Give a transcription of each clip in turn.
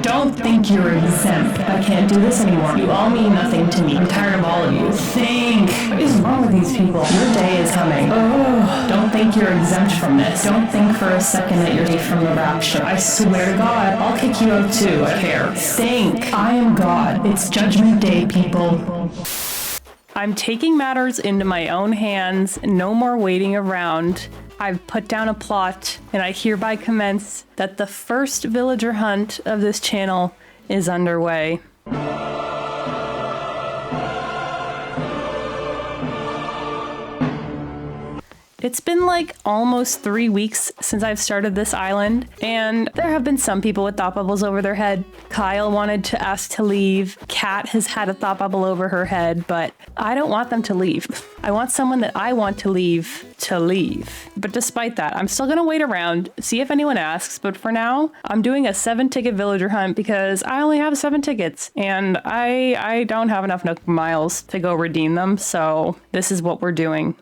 Don't think you're exempt. I can't do this anymore. You all mean nothing to me. I'm tired of all of you. Think. What is wrong with these people? Your day is coming. Oh, don't think you're exempt from this. Don't think for a second that you're safe from the rapture. I swear to God, I'll kick you out too. I care. Think. I am God. It's Judgment Day, people. I'm taking matters into my own hands. No more waiting around. I've put down a plot, and I hereby commence that the first villager hunt of this channel is underway. It's been like almost 3 weeks since I've started this island, and there have been some people with thought bubbles over their head. Kyle wanted to ask to leave. Kat has had a thought bubble over her head, but I don't want them to leave. I want someone that I want to leave. But despite that, I'm still gonna wait around, see if anyone asks, but for now, I'm doing a 7-ticket villager hunt because I only have 7 tickets, and I don't have enough Nook miles to go redeem them, so this is what we're doing.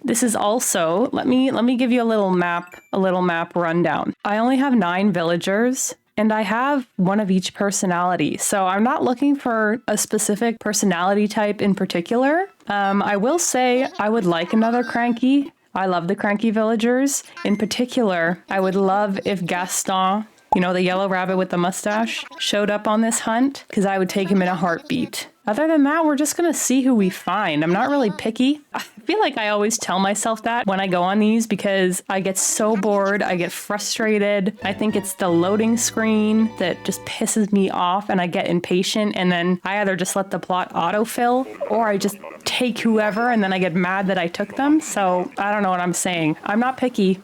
This is also, let me give you a little map rundown. I only have 9 villagers, and I have one of each personality. So I'm not looking for a specific personality type in particular. I will say I would like another cranky. I love the cranky villagers. In particular, I would love if Gaston, you know, the yellow rabbit with the mustache, showed up on this hunt, because I would take him in a heartbeat. Other than that, we're just gonna see who we find. I'm not really picky. I feel like I always tell myself that when I go on these because I get so bored, I get frustrated. I think it's the loading screen that just pisses me off and I get impatient, and then I either just let the plot autofill or I just take whoever and then I get mad that I took them. So I don't know what I'm saying. I'm not picky.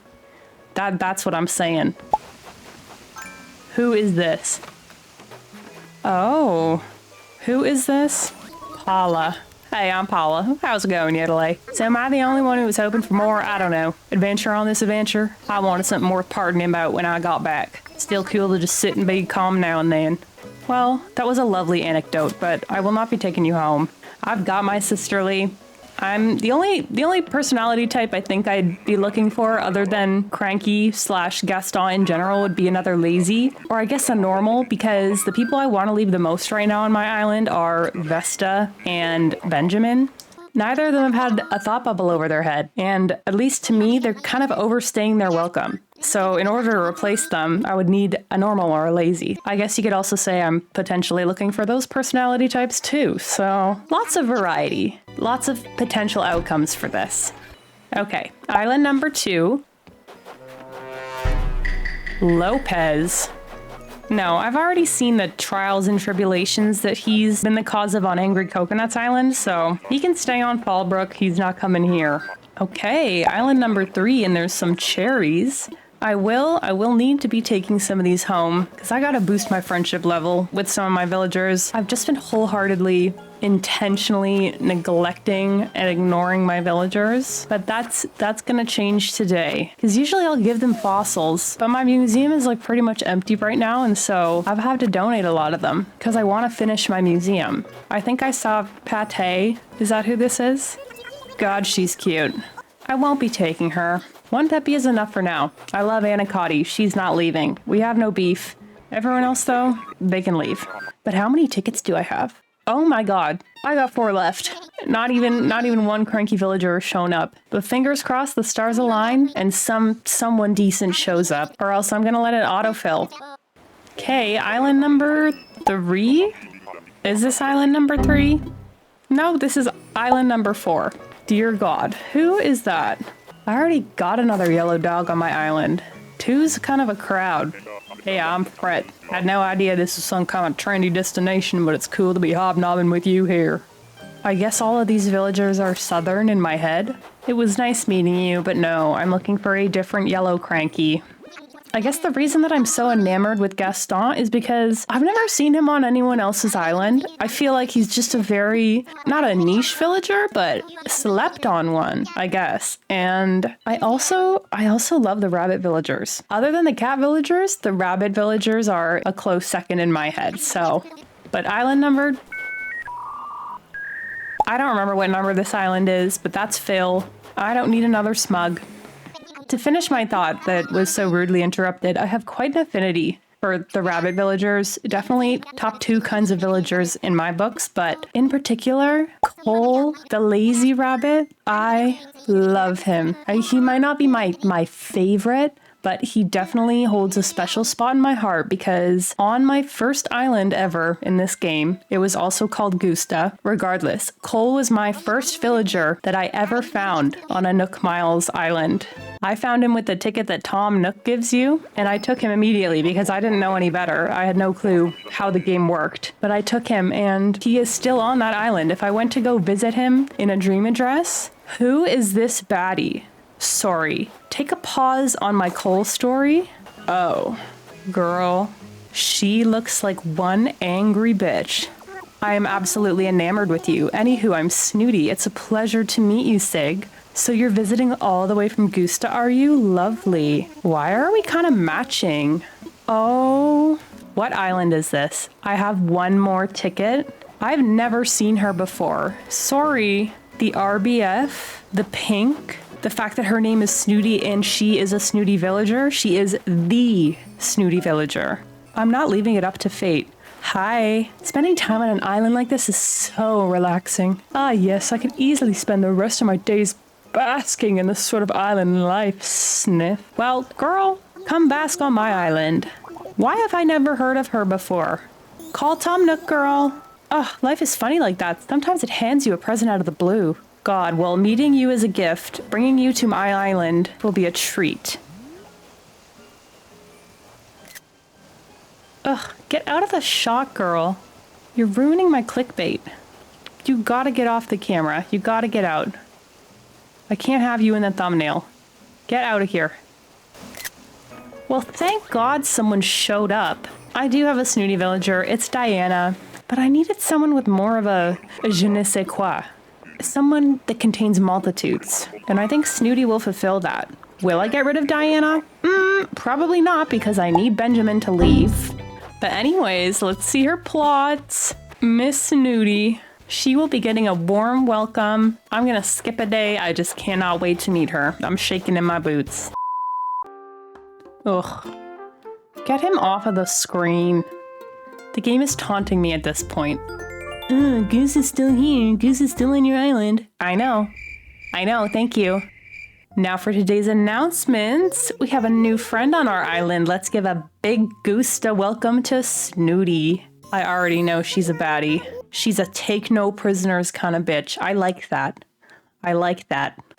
That's what I'm saying. Who is this? Oh. Who is this? Paula. Hey, I'm Paula. How's it going, Italy? So am I the only one who was hoping for more, I don't know, adventure on this adventure? I wanted something worth pardoning about when I got back. Still cool to just sit and be calm now and then. Well, that was a lovely anecdote, but I will not be taking you home. I've got my sisterly. I'm the only personality type I think I'd be looking for other than cranky / Gaston in general would be another lazy, or I guess a normal, because the people I want to leave the most right now on my island are Vesta and Benjamin. Neither of them have had a thought bubble over their head, and at least to me, they're kind of overstaying their welcome. So in order to replace them, I would need a normal or a lazy. I guess you could also say I'm potentially looking for those personality types too, so lots of variety. Lots of potential outcomes for this. Okay, island number 2. Lopez. No, I've already seen the trials and tribulations that he's been the cause of on Angry Coconuts Island, so he can stay on Fallbrook. He's not coming here. Okay, island number 3, and there's some cherries. I will need to be taking some of these home, because I gotta boost my friendship level with some of my villagers. I've just been wholeheartedly, intentionally neglecting and ignoring my villagers, but that's gonna change today. Because usually I'll give them fossils, but my museum is like pretty much empty right now, and so I've had to donate a lot of them, because I want to finish my museum. I think I saw Pate. Is that who this is? God, she's cute. I won't be taking her. 1 peppy is enough for now. I love Anicotti. She's not leaving. We have no beef. Everyone else, though, they can leave. But how many tickets do I have? Oh my god. I got 4 left. Not even one cranky villager has shown up. But fingers crossed the stars align and someone decent shows up, or else I'm gonna let it autofill. Okay, island number 3? Is this island number 3? No, this is island number 4. Dear God, who is that? I already got another yellow dog on my island. 2's kind of a crowd. Hey, I'm Fred. Had no idea this was some kind of trendy destination, but it's cool to be hobnobbing with you here. I guess all of these villagers are southern in my head. It was nice meeting you, but no, I'm looking for a different yellow cranky. I guess the reason that I'm so enamored with Gaston is because I've never seen him on anyone else's island. I feel like he's just a very, not a niche villager, but slept on one, I guess. And I also love the rabbit villagers. Other than the cat villagers, the rabbit villagers are a close second in my head, so. But island number, I don't remember what number this island is, but that's Phil. I don't need another smug. To finish my thought that was so rudely interrupted, I have quite an affinity for the rabbit villagers. Definitely top 2 kinds of villagers in my books, but in particular, Cole, the lazy rabbit, I love him. He might not be my favorite, but he definitely holds a special spot in my heart because on my first island ever in this game, it was also called Gusta. Regardless, Cole was my first villager that I ever found on a Nook Miles island. I found him with the ticket that Tom Nook gives you, and I took him immediately because I didn't know any better. I had no clue how the game worked, but I took him and he is still on that island. If I went to go visit him in a dream address, who is this baddie? Sorry. Take a pause on my Cole story. Oh, girl. She looks like one angry bitch. I am absolutely enamored with you. Anywho, I'm Snooty. It's a pleasure to meet you, Sig. So you're visiting all the way from Gusta, are you? Lovely. Why are we kind of matching? Oh, what island is this? I have one more ticket. I've never seen her before. Sorry. The RBF, the pink, the fact that her name is Snooty and she is a Snooty villager. She is the Snooty villager. I'm not leaving it up to fate. Hi. Spending time on an island like this is so relaxing. Ah, yes, I could easily spend the rest of my days basking in this sort of island life, sniff. Well, girl, come bask on my island. Why have I never heard of her before? Call Tom Nook, girl. Ugh, life is funny like that. Sometimes it hands you a present out of the blue. God, well, meeting you is a gift. Bringing you to my island will be a treat. Ugh, get out of the shot, girl. You're ruining my clickbait. You gotta get off the camera. You gotta get out. I can't have you in the thumbnail. Get out of here. Well, thank God someone showed up. I do have a Snooty villager. It's Diana. But I needed someone with more of a je ne sais quoi. Someone that contains multitudes. And I think Snooty will fulfill that. Will I get rid of Diana? Probably not, because I need Benjamin to leave. But anyways, let's see her plots. Miss Snooty. She will be getting a warm welcome. I'm gonna skip a day. I just cannot wait to meet her. I'm shaking in my boots. Ugh. Get him off of the screen. The game is taunting me at this point. Goose is still here. Goose is still on your island. I know, thank you. Now for today's announcements. We have a new friend on our island. Let's give a big Gusta welcome to Snooty. I already know she's a baddie. She's a take no prisoners kind of bitch. I like that.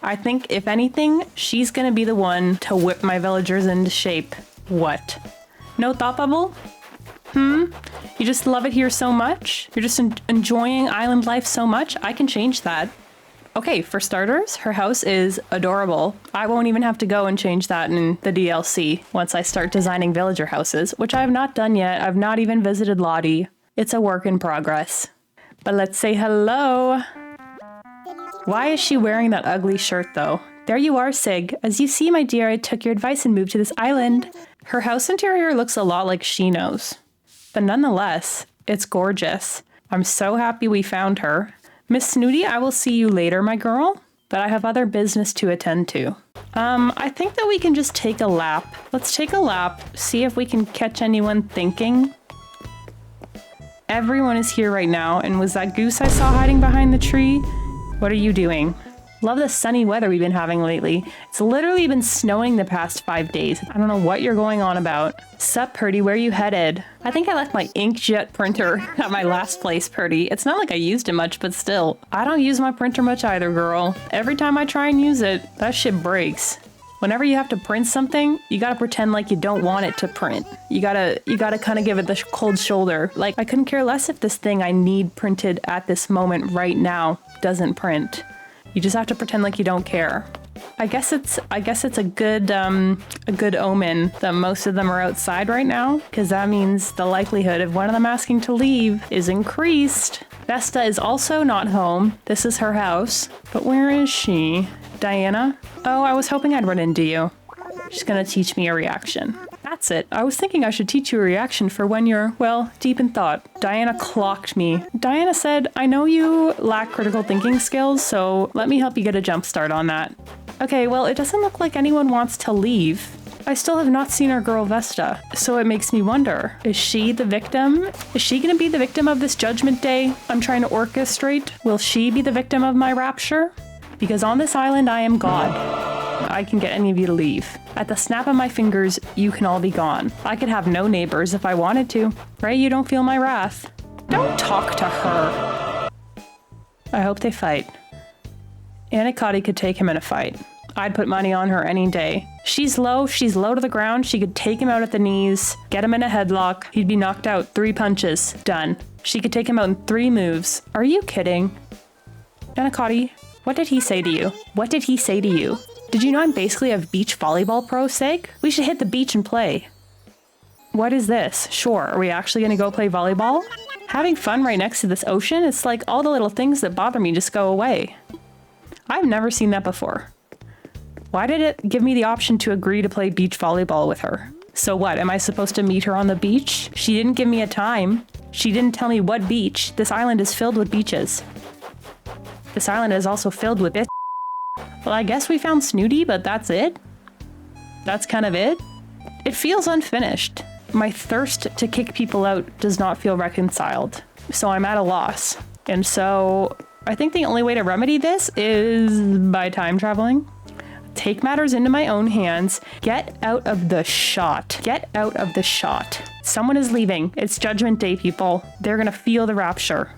I think, if anything, she's gonna be the one to whip my villagers into shape. What? No thought bubble? You just love it here so much? You're just enjoying island life so much? I can change that. Okay, for starters, her house is adorable. I won't even have to go and change that in the DLC once I start designing villager houses, which I have not done yet. I've not even visited Lottie. It's a work in progress. But let's say hello. Why is she wearing that ugly shirt though? There you are, Sig. As you see, my dear, I took your advice and moved to this island. Her house interior looks a lot like Shino's. But nonetheless, it's gorgeous. I'm so happy we found her. Miss Snooty, I will see you later, my girl, but I have other business to attend to. I think that we can just take a lap. Let's take a lap, see if we can catch anyone thinking. Everyone is here right now, and was that goose I saw hiding behind the tree? What are you doing? Love the sunny weather we've been having lately. It's literally been snowing the past 5 days. I don't know what you're going on about. Sup, Purdy, where you headed? I think I left my inkjet printer at my last place, Purdy. It's not like I used it much, but still. I don't use my printer much either, girl. Every time I try and use it, that shit breaks. Whenever you have to print something, you gotta pretend like you don't want it to print. You gotta kind of give it the cold shoulder. Like, I couldn't care less if this thing I need printed at this moment right now doesn't print. You just have to pretend like you don't care. I guess it's a good omen that most of them are outside right now, because that means the likelihood of one of them asking to leave is increased. Vesta is also not home. This is her house. But where is she? Diana? Oh, I was hoping I'd run into you. She's gonna teach me a reaction. That's it. I was thinking I should teach you a reaction for when you're, well, deep in thought. Diana clocked me. Diana said, I know you lack critical thinking skills, so let me help you get a jump start on that. Okay, well, it doesn't look like anyone wants to leave. I still have not seen our girl Vesta, so it makes me wonder, is she the victim? Is she gonna be the victim of this judgment day I'm trying to orchestrate? Will she be the victim of my rapture? Because on this island, I am God. I can get any of you to leave. At the snap of my fingers, you can all be gone. I could have no neighbors if I wanted to. Right? You don't feel my wrath. Don't talk to her. I hope they fight. Anacotti could take him in a fight. I'd put money on her any day. She's low to the ground. She could take him out at the knees, get him in a headlock. He'd be knocked out. 3 punches. Done. She could take him out in 3 moves. Are you kidding? Anacotti, what did he say to you? What did he say to you? Did you know I'm basically a beach volleyball pro, Sig? We should hit the beach and play. What is this? Sure, are we actually gonna go play volleyball? Having fun right next to this ocean? It's like all the little things that bother me just go away. I've never seen that before. Why did it give me the option to agree to play beach volleyball with her? So what, am I supposed to meet her on the beach? She didn't give me a time. She didn't tell me what beach. This island is filled with beaches. This island is also filled with this. Well, I guess we found Snooty, but that's it? That's kind of it? It feels unfinished. My thirst to kick people out does not feel reconciled. So I'm at a loss. And so I think the only way to remedy this is by time traveling. Take matters into my own hands. Get out of the shot. Get out of the shot. Someone is leaving. It's Judgment Day, people. They're gonna feel the rapture.